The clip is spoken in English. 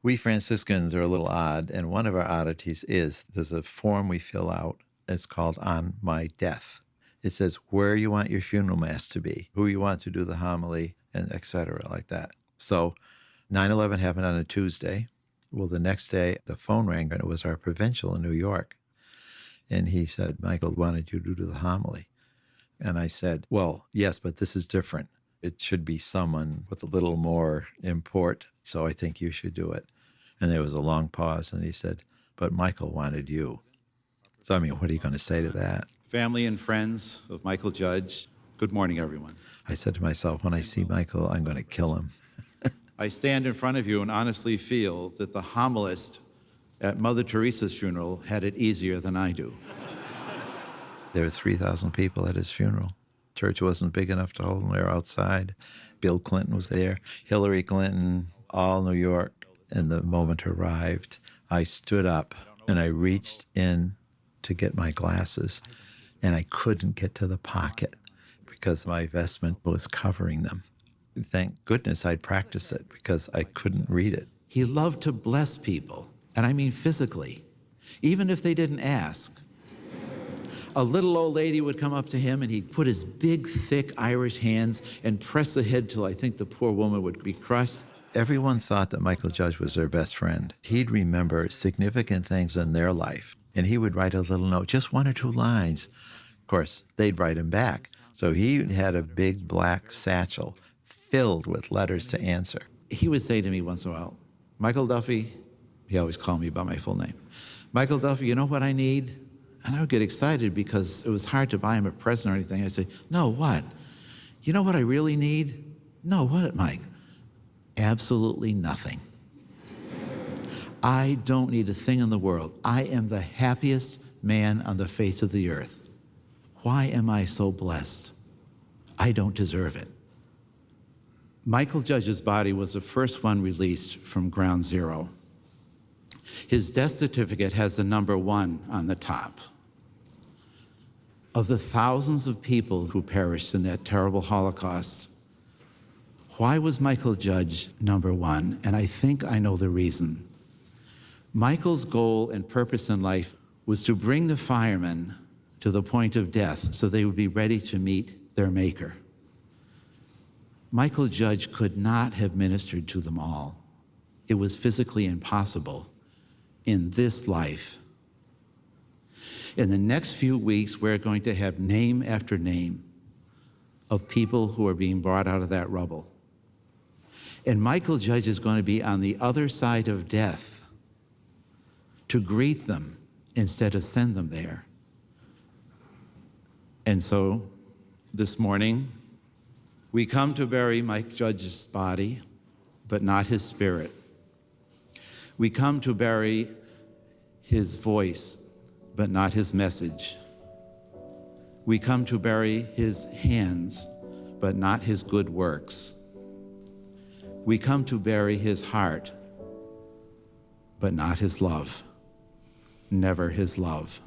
We Franciscans are a little odd, and one of our oddities is there's a form we fill out. It's called On My Death. It says where you want your funeral mass to be, who you want to do the homily, and et cetera, like that. So 9/11 happened on a Tuesday. Well, the next day, the phone rang, and it was our provincial in New York. And he said, Michael wanted you to do the homily. And I said, well, yes, but this is different. It should be someone with a little more import, so I think you should do it. And there was a long pause, and he said, but Michael wanted you. So, I mean, what are you going to say to that? Family and friends of Mychal Judge, good morning, everyone. I said to myself, when I see Michael, I'm going to kill him. I stand in front of you and honestly feel that the homilist at Mother Teresa's funeral had it easier than I do. There were 3,000 people at his funeral. Church wasn't big enough to hold him. They were outside. Bill Clinton was there, Hillary Clinton, all New York. And the moment arrived, I stood up and I reached in to get my glasses, and I couldn't get to the pocket because my vestment was covering them. Thank goodness I'd practiced it because I couldn't read it. He loved to bless people, and I mean physically, even if they didn't ask. A little old lady would come up to him, and he'd put his big, thick Irish hands and press the head till I think the poor woman would be crushed. Everyone thought that Mychal Judge was their best friend. He'd remember significant things in their life, and he would write a little note, just 1 or 2 lines. Of course, they'd write him back. So he had a big black satchel filled with letters to answer. He would say to me once in a while, Michael Duffy, he always called me by my full name, Michael Duffy, you know what I need? And I would get excited because it was hard to buy him a present or anything. I'd say, no, what? You know what I really need? No, what, Mike? Absolutely nothing. I don't need a thing in the world. I am the happiest man on the face of the earth. Why am I so blessed? I don't deserve it. Mychal Judge's body was the first one released from Ground Zero. His death certificate has the number 1 on the top. Of the thousands of people who perished in that terrible Holocaust, why was Mychal Judge number 1? And I think I know the reason. Michael's goal and purpose in life was to bring the firemen to the point of death so they would be ready to meet their maker. Mychal Judge could not have ministered to them all. It was physically impossible in this life. In the next few weeks, we're going to have name after name of people who are being brought out of that rubble. And Mychal Judge is going to be on the other side of death to greet them instead of send them there. And so this morning, we come to bury Mychal Judge's body, but not his spirit. We come to bury his voice, but not his message. We come to bury his hands, but not his good works. We come to bury his heart, but not his love. Never his love.